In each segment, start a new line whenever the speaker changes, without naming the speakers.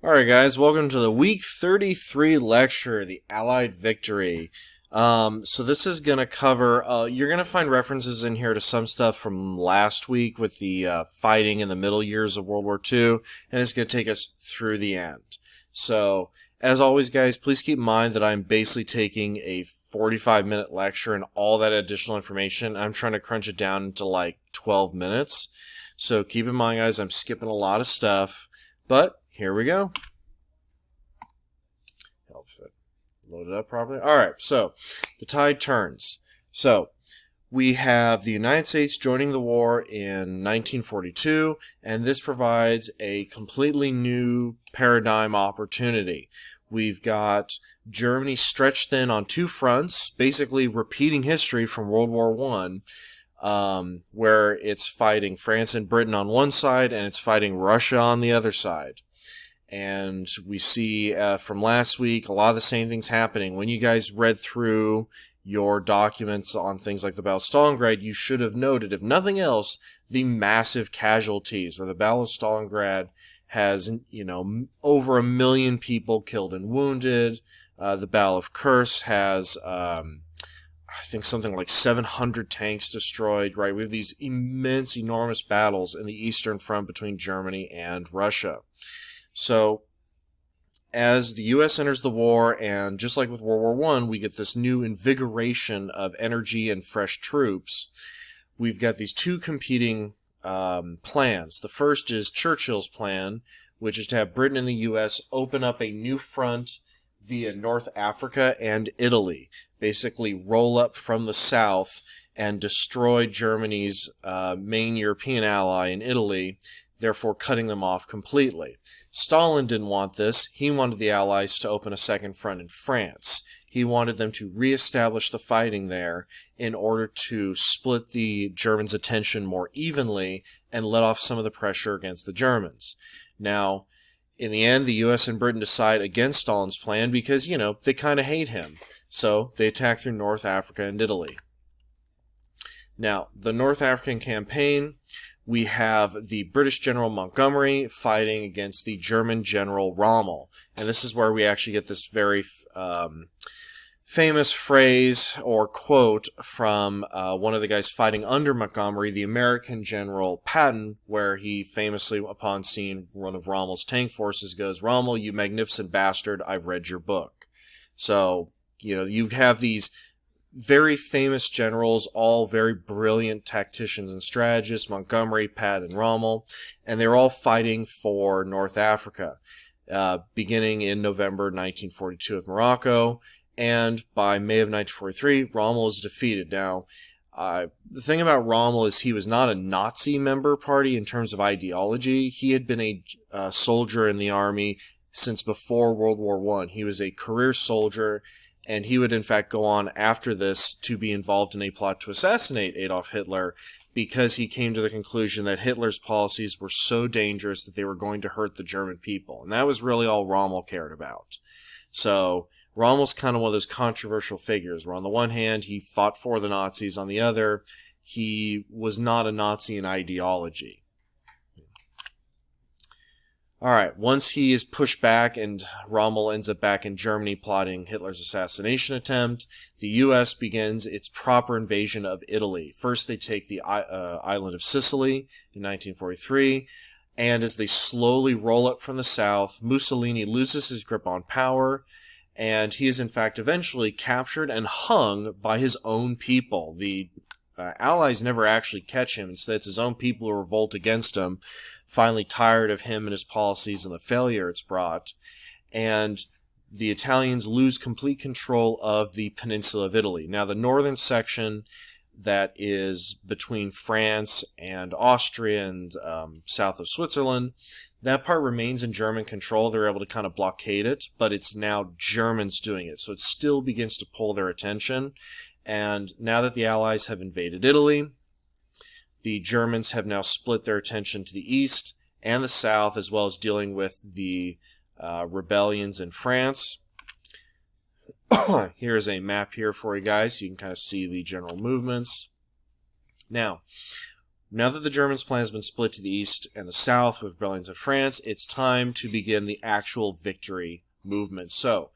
Alright guys, welcome to the week 33 lecture, the Allied Victory. So this is going to cover, you're going to find references in here to some stuff from last week with the fighting in the middle years of World War II, and it's going to take us through the end. So, as always guys, please keep in mind that I'm basically taking a 45-minute lecture and all that additional information. I'm trying to crunch it down into like 12 minutes. So keep in mind guys, I'm skipping a lot of stuff, but here we go. Help it load it up properly. Alright, so the tide turns. So we have the United States joining the war in 1942, and this provides a completely new paradigm opportunity. We've got Germany stretched thin on two fronts, basically repeating history from World War I, where it's fighting France and Britain on one side, and it's fighting Russia on the other side. And we see from last week a lot of the same things happening. When you guys read through your documents on things like the Battle of Stalingrad, you should have noted, if nothing else, the massive casualties, where the Battle of Stalingrad has, over 1 million people killed and wounded. The Battle of Kursk has, I think something like 700 tanks destroyed, right? We have these immense, enormous battles in the Eastern Front between Germany and Russia. So, as the U.S. enters the war, and just like with World War I, we get this new invigoration of energy and fresh troops. We've got these two competing plans. The first is Churchill's plan, which is to have Britain and the U.S. open up a new front via North Africa and Italy. Basically roll up from the south and destroy Germany's main European ally in Italy, therefore cutting them off completely. Stalin didn't want this. He wanted the Allies to open a second front in France. He wanted them to reestablish the fighting there in order to split the Germans' attention more evenly and let off some of the pressure against the Germans. Now, in the end, the U.S. and Britain decide against Stalin's plan because, they kind of hate him. So, they attack through North Africa and Italy. Now, the North African campaign, we have the British General Montgomery fighting against the German General Rommel. And this is where we actually get this very famous phrase or quote from one of the guys fighting under Montgomery, the American General Patton, where he famously, upon seeing one of Rommel's tank forces, goes, "Rommel, you magnificent bastard, I've read your book." So, you have these very famous generals, all very brilliant tacticians and strategists, Montgomery, Patton, and Rommel, and they're all fighting for North Africa, beginning in November 1942 with Morocco, and by May of 1943, Rommel is defeated. Now, the thing about Rommel is he was not a Nazi member party in terms of ideology. He had been a soldier in the army since before World War I. He was a career soldier, and he would in fact go on after this to be involved in a plot to assassinate Adolf Hitler because he came to the conclusion that Hitler's policies were so dangerous that they were going to hurt the German people. And that was really all Rommel cared about. So, Rommel's kind of one of those controversial figures, where on the one hand, he fought for the Nazis, on the other, he was not a Nazi in ideology. Alright, once he is pushed back and Rommel ends up back in Germany plotting Hitler's assassination attempt, the U.S. begins its proper invasion of Italy. First, they take the island of Sicily in 1943, and as they slowly roll up from the south, Mussolini loses his grip on power, and he is in fact eventually captured and hung by his own people. The Allies never actually catch him. Instead, it's his own people who revolt against him, finally tired of him and his policies and the failure it's brought. And the Italians lose complete control of the peninsula of Italy. Now, the northern section that is between France and Austria and south of Switzerland, that part remains in German control. They're able to kind of blockade it, but it's now Germans doing it. So it still begins to pull their attention. And now that the Allies have invaded Italy, the Germans have now split their attention to the east and the south, as well as dealing with the rebellions in France. Here's a map here for you guys, so you can kind of see the general movements. Now, Now that the Germans' plan has been split to the east and the south with rebellions in France, it's time to begin the actual victory movement. So,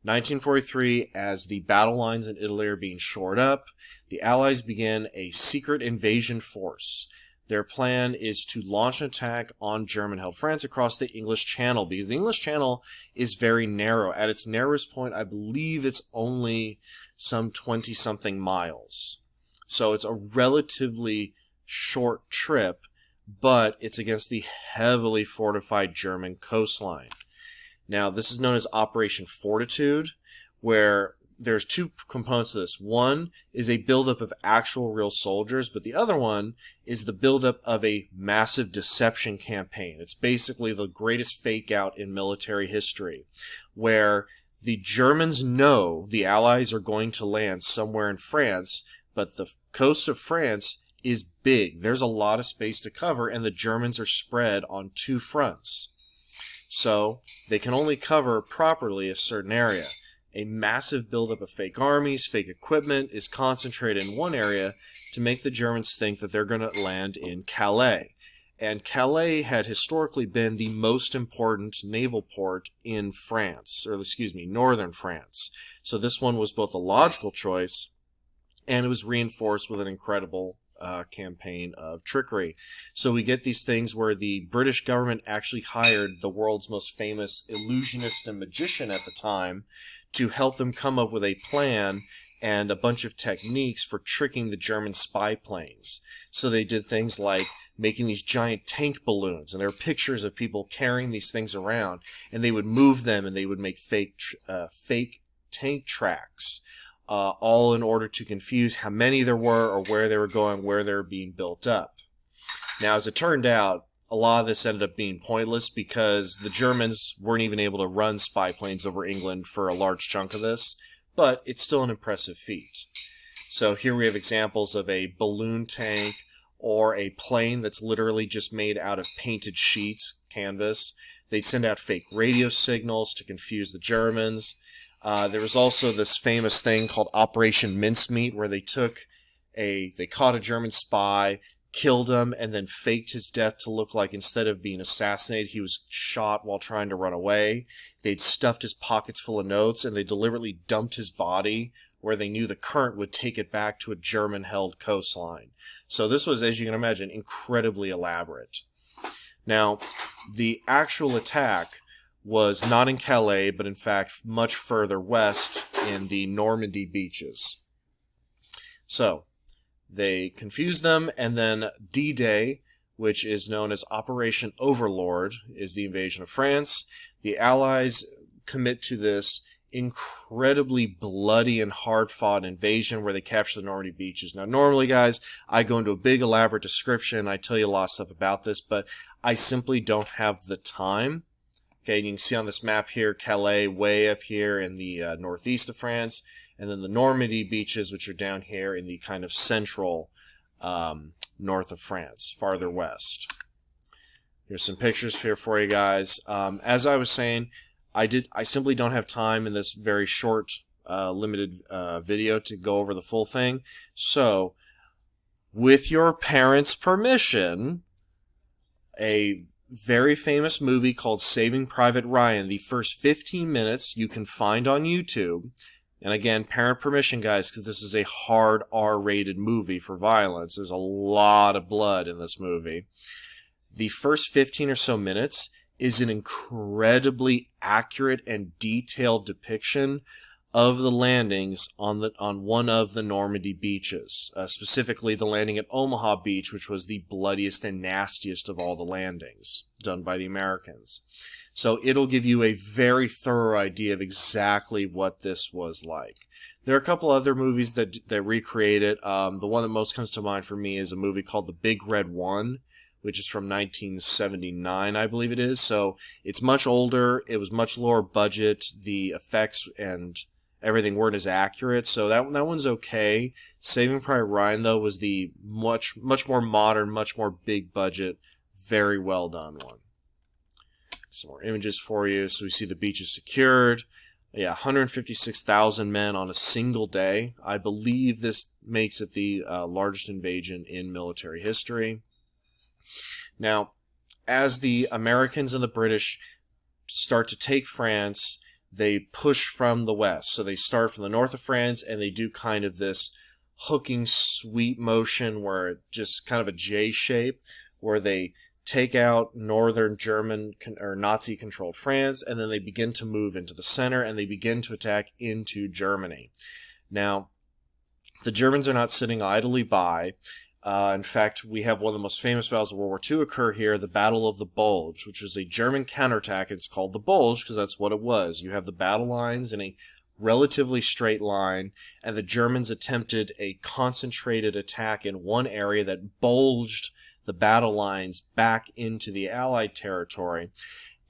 1943, as the battle lines in Italy are being shored up, the Allies begin a secret invasion force. Their plan is to launch an attack on German-held France across the English Channel, because the English Channel is very narrow. At its narrowest point, I believe it's only some 20-something miles. So it's a relatively short trip, but it's against the heavily fortified German coastline. Now, this is known as Operation Fortitude, where there's two components to this. One is a buildup of actual real soldiers, but the other one is the buildup of a massive deception campaign. It's basically the greatest fake out in military history, where the Germans know the Allies are going to land somewhere in France, but the coast of France is big. There's a lot of space to cover, and the Germans are spread on two fronts. So they can only cover properly a certain area. A massive buildup of fake armies, fake equipment is concentrated in one area to make the Germans think that they're going to land in Calais. And Calais had historically been the most important naval port in France, or excuse me, northern France. So this one was both a logical choice, and it was reinforced with an incredible campaign of trickery. So we get these things where the British government actually hired the world's most famous illusionist and magician at the time to help them come up with a plan and a bunch of techniques for tricking the German spy planes. So they did things like making these giant tank balloons, and there are pictures of people carrying these things around, and they would move them, and they would make fake tank tracks, all in order to confuse how many there were or where they were going, where they were being built up. Now, as it turned out, a lot of this ended up being pointless because the Germans weren't even able to run spy planes over England for a large chunk of this, but it's still an impressive feat. So here we have examples of a balloon tank or a plane that's literally just made out of painted sheets, canvas. They'd send out fake radio signals to confuse the Germans. There was also this famous thing called Operation Mincemeat, where they caught a German spy, killed him, and then faked his death to look like instead of being assassinated, he was shot while trying to run away. They'd stuffed his pockets full of notes, and they deliberately dumped his body where they knew the current would take it back to a German-held coastline. So this was, as you can imagine, incredibly elaborate. Now, the actual attack was not in Calais, but in fact much further west in the Normandy beaches. So, they confused them, and then D-Day, which is known as Operation Overlord, is the invasion of France. The Allies commit to this incredibly bloody and hard-fought invasion where they capture the Normandy beaches. Now, normally, guys, I go into a big, elaborate description, I tell you a lot of stuff about this, but I simply don't have the time. Okay, and you can see on this map here, Calais way up here in the northeast of France, and then the Normandy beaches, which are down here in the kind of central north of France, farther west. Here's some pictures here for you guys. As I was saying, I simply don't have time in this very short, limited video to go over the full thing. So, with your parents' permission, a very famous movie called Saving Private Ryan, the first 15 minutes you can find on YouTube. And again, parent permission, guys, because this is a hard R-rated movie for violence. There's a lot of blood in this movie. The first 15 or so minutes is an incredibly accurate and detailed depiction of the landings on one of the Normandy beaches, specifically the landing at Omaha Beach, which was the bloodiest and nastiest of all the landings done by the Americans. So it'll give you a very thorough idea of exactly what this was like. There are a couple other movies that recreate it. The one that most comes to mind for me is a movie called The Big Red One, which is from 1979, I believe it is. So it's much older. It was much lower budget. The effects and everything weren't as accurate, so that one's okay. Saving Private Ryan, though, was the much more modern, much more big budget, very well done one. Some more images for you. So we see the beaches secured. Yeah, 156,000 men on a single day. I believe this makes it the largest invasion in military history. Now, as the Americans and the British start to take France, they push from the west. So they start from the north of France, and they do kind of this hooking sweep motion where it just kind of a J shape, where they take out northern German or Nazi-controlled France, and then they begin to move into the center, and they begin to attack into Germany. Now, the Germans are not sitting idly by. In fact, we have one of the most famous battles of World War II occur here, the Battle of the Bulge, which was a German counterattack. It's called the Bulge because that's what it was. You have the battle lines in a relatively straight line, and the Germans attempted a concentrated attack in one area that bulged the battle lines back into the Allied territory,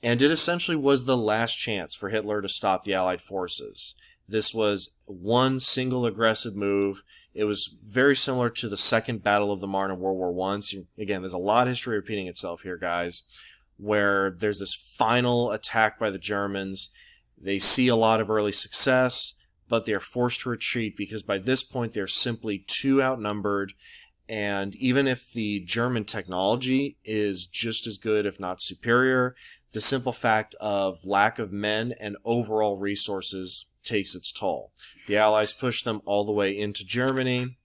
and it essentially was the last chance for Hitler to stop the Allied forces. This was one single aggressive move. It was very similar to the Second Battle of the Marne in World War I. So again, there's a lot of history repeating itself here, guys, where there's this final attack by the Germans. They see a lot of early success, but they're forced to retreat because by this point they're simply too outnumbered. And even if the German technology is just as good, if not superior, the simple fact of lack of men and overall resources takes its toll. The Allies push them all the way into Germany,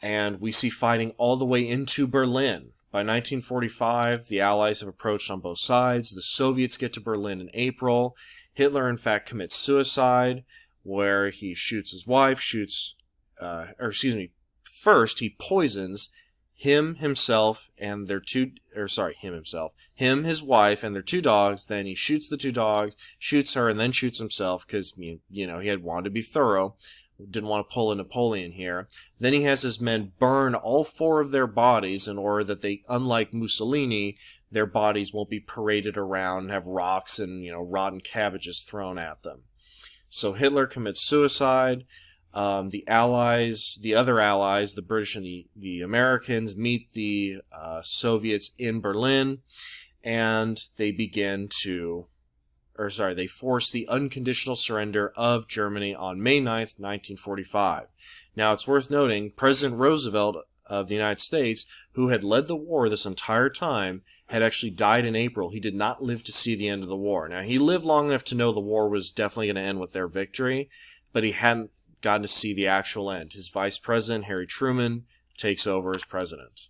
and we see fighting all the way into Berlin. By 1945, the Allies have approached on both sides. The Soviets get to Berlin in April. Hitler, in fact, commits suicide, where he shoots his wife, first he poisons himself, and their two, him, his wife, and their two dogs. Then he shoots the two dogs, shoots her, and then shoots himself because, he had wanted to be thorough, didn't want to pull a Napoleon here. Then he has his men burn all 4 of their bodies in order that they, unlike Mussolini, their bodies won't be paraded around and have rocks and, rotten cabbages thrown at them. So Hitler commits suicide. The other allies, the British and the Americans, meet the Soviets in Berlin, and they they force the unconditional surrender of Germany on May 9th, 1945. Now, it's worth noting, President Roosevelt of the United States, who had led the war this entire time, had actually died in April. He did not live to see the end of the war. Now, he lived long enough to know the war was definitely going to end with their victory, but he hadn't gotten to see the actual end. His vice president, Harry Truman, takes over as president.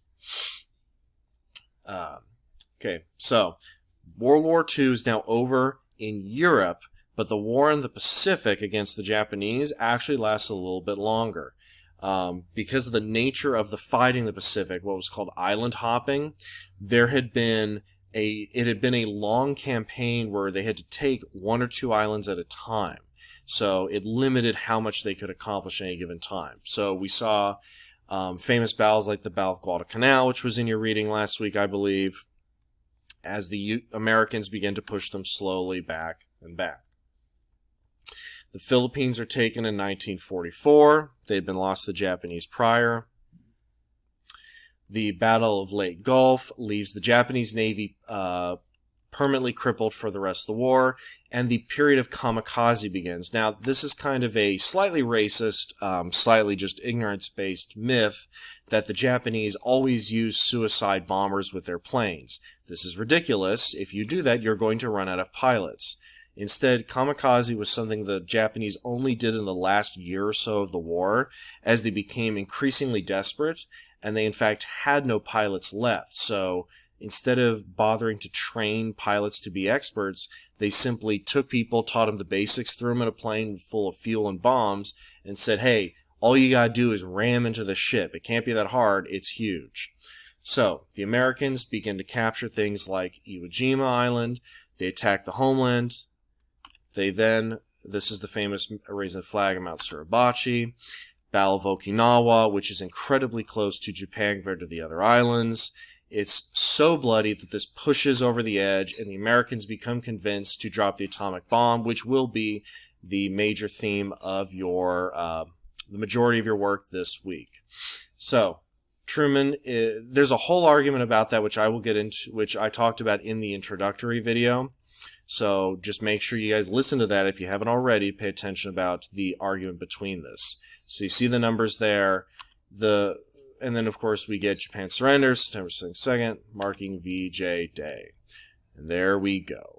Okay, so World War II is now over in Europe, but the war in the Pacific against the Japanese actually lasts a little bit longer. Because of the nature of the fighting in the Pacific, what was called island hopping, it had been a long campaign where they had to take 1 or 2 islands at a time. So it limited how much they could accomplish at any given time. So we saw famous battles like the Battle of Guadalcanal, which was in your reading last week, I believe, as the Americans began to push them slowly back and back. The Philippines are taken in 1944. They had been lost to the Japanese prior. The Battle of Lake Gulf leaves the Japanese Navy permanently crippled for the rest of the war, and the period of kamikaze begins. Now, this is kind of a slightly racist, slightly just ignorance-based myth that the Japanese always use suicide bombers with their planes. This is ridiculous. If you do that, you're going to run out of pilots. Instead, kamikaze was something the Japanese only did in the last year or so of the war, as they became increasingly desperate, and they in fact had no pilots left. So instead of bothering to train pilots to be experts, they simply took people, taught them the basics, threw them in a plane full of fuel and bombs, and said, hey, all you gotta do is ram into the ship. It can't be that hard. It's huge. So the Americans begin to capture things like Iwo Jima Island. They attack the homeland. This is the famous raising the flag of Mount Suribachi. Battle of Okinawa, which is incredibly close to Japan compared to the other islands. It's so bloody that this pushes over the edge, and the Americans become convinced to drop the atomic bomb, which will be the major theme of the majority of your work this week. So, Truman, there's a whole argument about that, which I will get into, which I talked about in the introductory video. So just make sure you guys listen to that if you haven't already. Pay attention about the argument between this. So you see the numbers there. and then of course we get Japan surrenders September 2nd, marking VJ Day. And there we go.